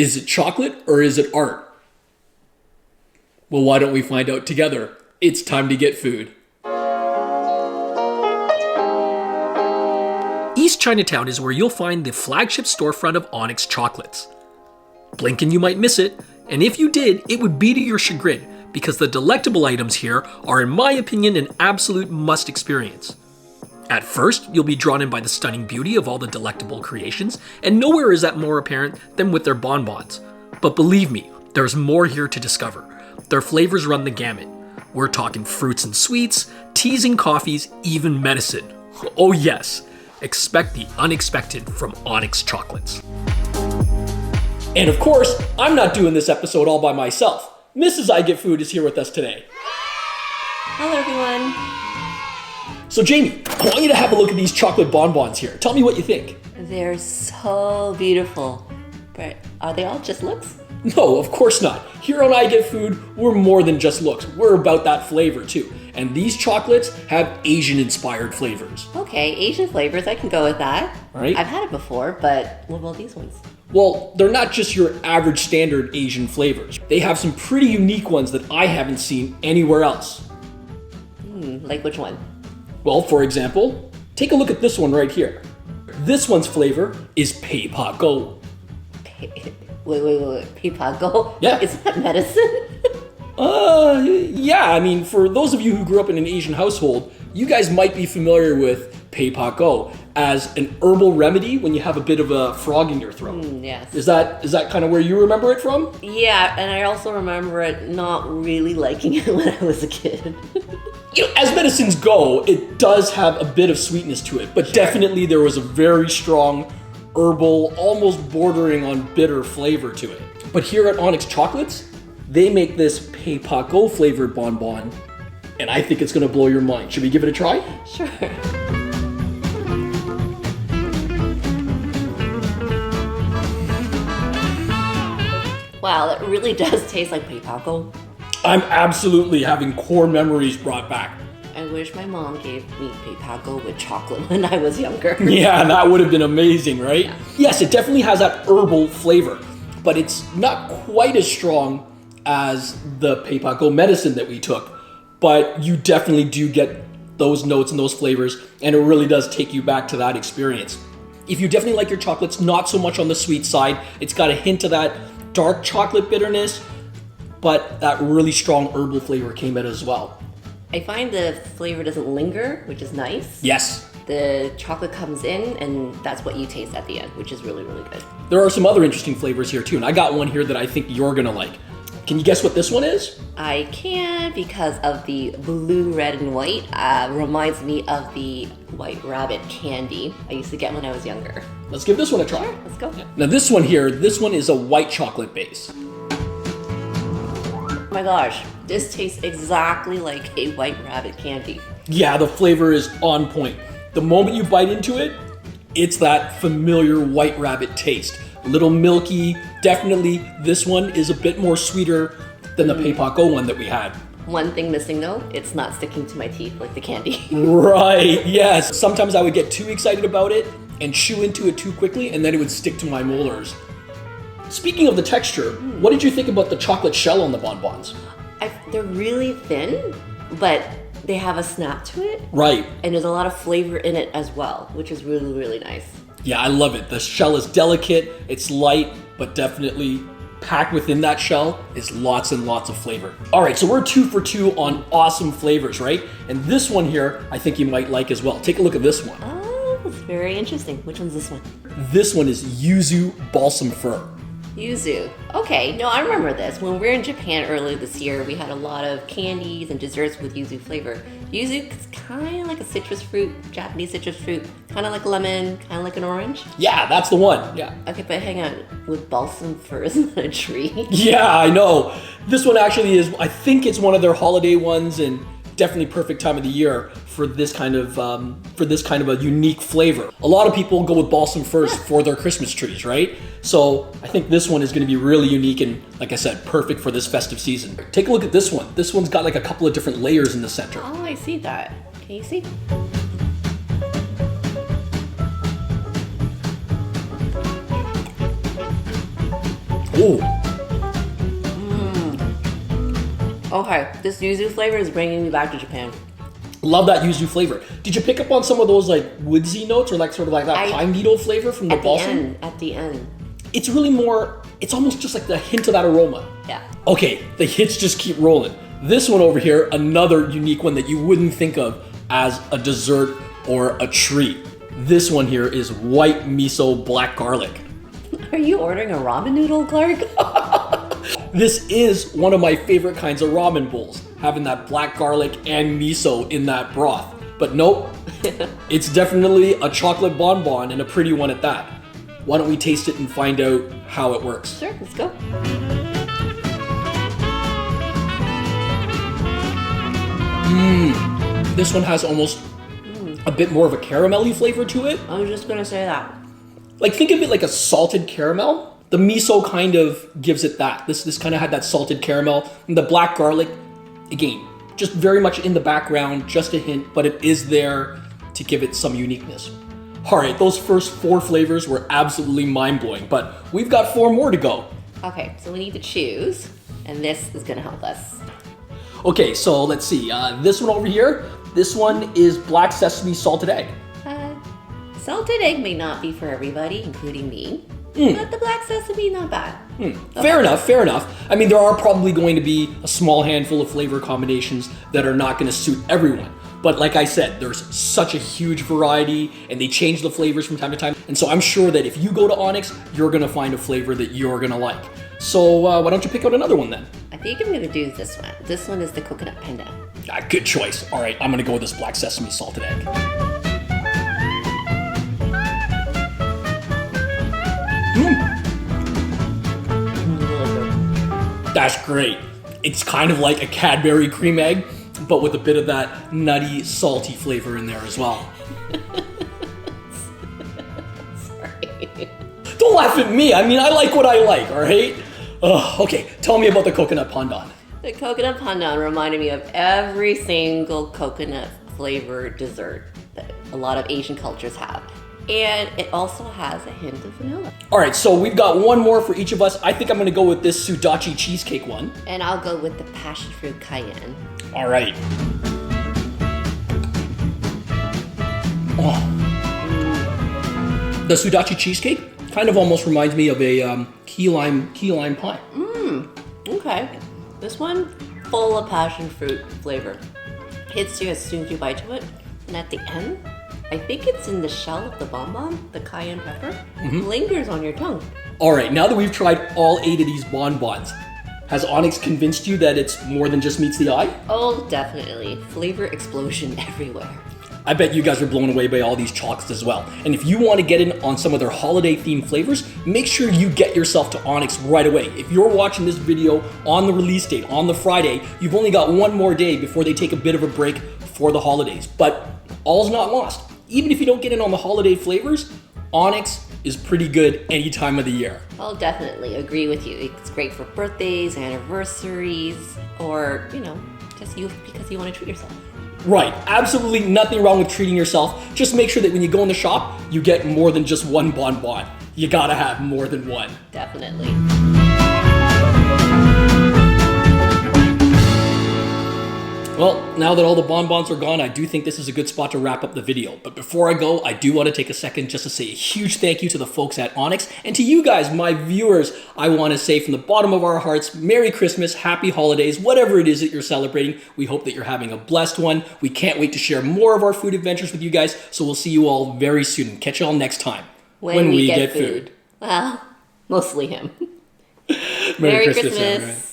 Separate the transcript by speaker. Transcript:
Speaker 1: Is it chocolate or is it art? Well, why don't we find out together? It's time to get food. East Chinatown is where you'll find the flagship storefront of ONYX chocolates. Blink and you might miss it, and if you did, it would be to your chagrin, because the delectable items here are, in my opinion, an absolute must experience. At first, you'll be drawn in by the stunning beauty of all the delectable creations, and nowhere is that more apparent than with their bonbons. But believe me, there's more here to discover. Their flavors run the gamut. We're talking fruits and sweets, teas and coffees, even medicine. Oh yes, expect the unexpected from ONYX chocolates. And of course, I'm not doing this episode all by myself. Mrs. I Get Food is here with us today.
Speaker 2: Hello everyone.
Speaker 1: So Jamie, I want you to have a look at these chocolate bonbons here. Tell me what you think.
Speaker 2: They're so beautiful, but are they all just looks?
Speaker 1: No, of course not. Here on I Get Food, we're more than just looks. We're about that flavor too. And these chocolates have Asian-inspired flavors.
Speaker 2: Okay, Asian flavors, I can go with that.
Speaker 1: Right.
Speaker 2: I've had it before, but what about these ones?
Speaker 1: Well, they're not just your average standard Asian flavors. They have some pretty unique ones that I haven't seen anywhere else.
Speaker 2: Like which one?
Speaker 1: Well, for example, take a look at this one right here. This one's flavor is Pei Pa Go.
Speaker 2: Wait. Pipago?
Speaker 1: Yeah.
Speaker 2: Is that medicine?
Speaker 1: Yeah, I mean, for those of you who grew up in an Asian household, you guys might be familiar with Pei Pa Go as an herbal remedy when you have a bit of a frog in your throat.
Speaker 2: Yes.
Speaker 1: Is that kind of where you remember it from?
Speaker 2: Yeah, and I also remember it not really liking it when I was a kid.
Speaker 1: You know, as medicines go, it does have a bit of sweetness to it, but definitely there was a very strong herbal, almost bordering on bitter flavor to it. But here at ONYX Chocolates, they make this Pei Pa Go flavored bonbon, and I think it's gonna blow your mind. Should we give it a try?
Speaker 2: Sure. Wow, it really does taste like Pipago.
Speaker 1: I'm absolutely having core memories brought back.
Speaker 2: I wish my mom gave me Pipago with chocolate when I was younger.
Speaker 1: Yeah, that would have been amazing, right?
Speaker 2: Yeah.
Speaker 1: Yes, it definitely has that herbal flavor, but it's not quite as strong as the Pei Pa Go medicine that we took. But you definitely do get those notes and those flavors, and it really does take you back to that experience. If you definitely like your chocolates, not so much on the sweet side, it's got a hint of that dark chocolate bitterness, but that really strong herbal flavor came in as well.
Speaker 2: I find the flavor doesn't linger, which is nice.
Speaker 1: Yes.
Speaker 2: The chocolate comes in, and that's what you taste at the end, which is really, really good.
Speaker 1: There are some other interesting flavors here too, and I got one here that I think you're gonna like. Can you guess what this one is?
Speaker 2: I can because of the blue, red, and white. Reminds me of the White Rabbit candy I used to get when I was younger.
Speaker 1: Let's give this one a try.
Speaker 2: Sure, let's go.
Speaker 1: Now this one is a white chocolate base.
Speaker 2: Oh my gosh, this tastes exactly like a White Rabbit candy.
Speaker 1: Yeah, the flavor is on point. The moment you bite into it, it's that familiar White Rabbit taste. A little milky. Definitely, this one is a bit more sweeter than the Pei Pa Go one that we had.
Speaker 2: One thing missing though, it's not sticking to my teeth like the candy.
Speaker 1: Right, yes. Sometimes I would get too excited about it and chew into it too quickly, and then it would stick to my molars. Speaking of the texture, what did you think about the chocolate shell on the bonbons?
Speaker 2: They're really thin, but they have a snap to it.
Speaker 1: Right.
Speaker 2: And there's a lot of flavor in it as well, which is really, really nice.
Speaker 1: Yeah, I love it. The shell is delicate, it's light, but definitely packed within that shell is lots and lots of flavor. All right, so we're 2 for 2 on awesome flavors, right? And this one here, I think you might like as well. Take a look at this one.
Speaker 2: Oh, that's very interesting. Which one's this one?
Speaker 1: This one is Yuzu Balsam Fir.
Speaker 2: Yuzu. Okay, no, I remember this. When we were in Japan earlier this year, we had a lot of candies and desserts with yuzu flavor. Yuzu is kind of like a citrus fruit, Japanese citrus fruit, kind of like lemon, kind of like an orange.
Speaker 1: Yeah, that's the one, yeah.
Speaker 2: Okay, but hang on, with balsam fir, isn't that a tree?
Speaker 1: Yeah, I know. This one actually is, I think it's one of their holiday ones, and definitely perfect time of the year for this kind of a unique flavor. A lot of people go with balsam firs for their Christmas trees, right? So I think this one is going to be really unique and, like I said, perfect for this festive season. Take a look at this one. This one's got like a couple of different layers in the center.
Speaker 2: Oh, I see that. Can you see?
Speaker 1: Oh,
Speaker 2: Okay, this yuzu flavor is bringing me back to Japan.
Speaker 1: love that yuzu flavor. Did you pick up on some of those like woodsy notes or like sort of like that pine needle flavor from the balsam?
Speaker 2: At the end.
Speaker 1: It's really more, it's almost just like the hint of that aroma.
Speaker 2: Yeah.
Speaker 1: Okay, the hits just keep rolling. This one over here, another unique one that you wouldn't think of as a dessert or a treat. This one here is white miso black garlic.
Speaker 2: Are you ordering a ramen noodle, Clark?
Speaker 1: This is one of my favorite kinds of ramen bowls, having that black garlic and miso in that broth. But nope, it's definitely a chocolate bonbon and a pretty one at that. Why don't we taste it and find out how it works?
Speaker 2: Sure, let's go.
Speaker 1: This one has almost a bit more of a caramelly flavor to it.
Speaker 2: I was just gonna say that.
Speaker 1: Like, think of it like a salted caramel. The miso kind of gives it that. This kind of had that salted caramel. And the black garlic, again, just very much in the background, just a hint, but it is there to give it some uniqueness. All right, those first 4 flavors were absolutely mind-blowing, but we've got 4 more to go.
Speaker 2: Okay, so we need to choose, and this is gonna help us.
Speaker 1: Okay, so let's see. This one over here, this one is black sesame salted egg.
Speaker 2: Salted egg may not be for everybody, including me, but the black sesame, not bad.
Speaker 1: Fair enough, fair enough. I mean, there are probably going to be a small handful of flavor combinations that are not going to suit everyone. But like I said, there's such a huge variety, and they change the flavors from time to time. And so I'm sure that if you go to ONYX, you're going to find a flavor that you're going to like. So why don't you pick out another one then?
Speaker 2: I think I'm gonna do this one. This one is the coconut panda.
Speaker 1: Good choice. All right, I'm going to go with this black sesame salted egg. That's great. It's kind of like a Cadbury cream egg, but with a bit of that nutty, salty flavor in there as well.
Speaker 2: Sorry.
Speaker 1: Don't laugh at me. I mean, I like what I like, all right? Okay, tell me about the coconut pandan.
Speaker 2: The coconut pandan reminded me of every single coconut flavored dessert that a lot of Asian cultures have. And it also has a hint of vanilla.
Speaker 1: All right, so we've got one more for each of us. I think I'm gonna go with this sudachi cheesecake one.
Speaker 2: And I'll go with the passion fruit cayenne.
Speaker 1: All right. Oh. The sudachi cheesecake kind of almost reminds me of a key lime pie.
Speaker 2: Okay. This one, full of passion fruit flavor. Hits you as soon as you bite to it. And at the end, I think it's in the shell of the bonbon, the cayenne pepper, lingers on your tongue.
Speaker 1: All right, now that we've tried all 8 of these bonbons, has ONYX convinced you that it's more than just meets the eye?
Speaker 2: Oh, definitely. Flavor explosion everywhere.
Speaker 1: I bet you guys are blown away by all these chocolates as well. And if you want to get in on some of their holiday themed flavors, make sure you get yourself to ONYX right away. If you're watching this video on the release date, on the Friday, you've only got one more day before they take a bit of a break for the holidays. But all's not lost. Even if you don't get in on the holiday flavors, ONYX is pretty good any time of the year.
Speaker 2: I'll definitely agree with you. It's great for birthdays, anniversaries, or, just because you want to treat yourself.
Speaker 1: Right, absolutely nothing wrong with treating yourself. Just make sure that when you go in the shop, you get more than just one bonbon. You gotta have more than one.
Speaker 2: Definitely.
Speaker 1: Well, now that all the bonbons are gone, I do think this is a good spot to wrap up the video. But before I go, I do want to take a second just to say a huge thank you to the folks at ONYX. And to you guys, my viewers, I want to say from the bottom of our hearts, Merry Christmas, Happy Holidays, whatever it is that you're celebrating. We hope that you're having a blessed one. We can't wait to share more of our food adventures with you guys. So we'll see you all very soon. Catch you all next time.
Speaker 2: When we get food. Well, mostly him.
Speaker 1: Merry Christmas.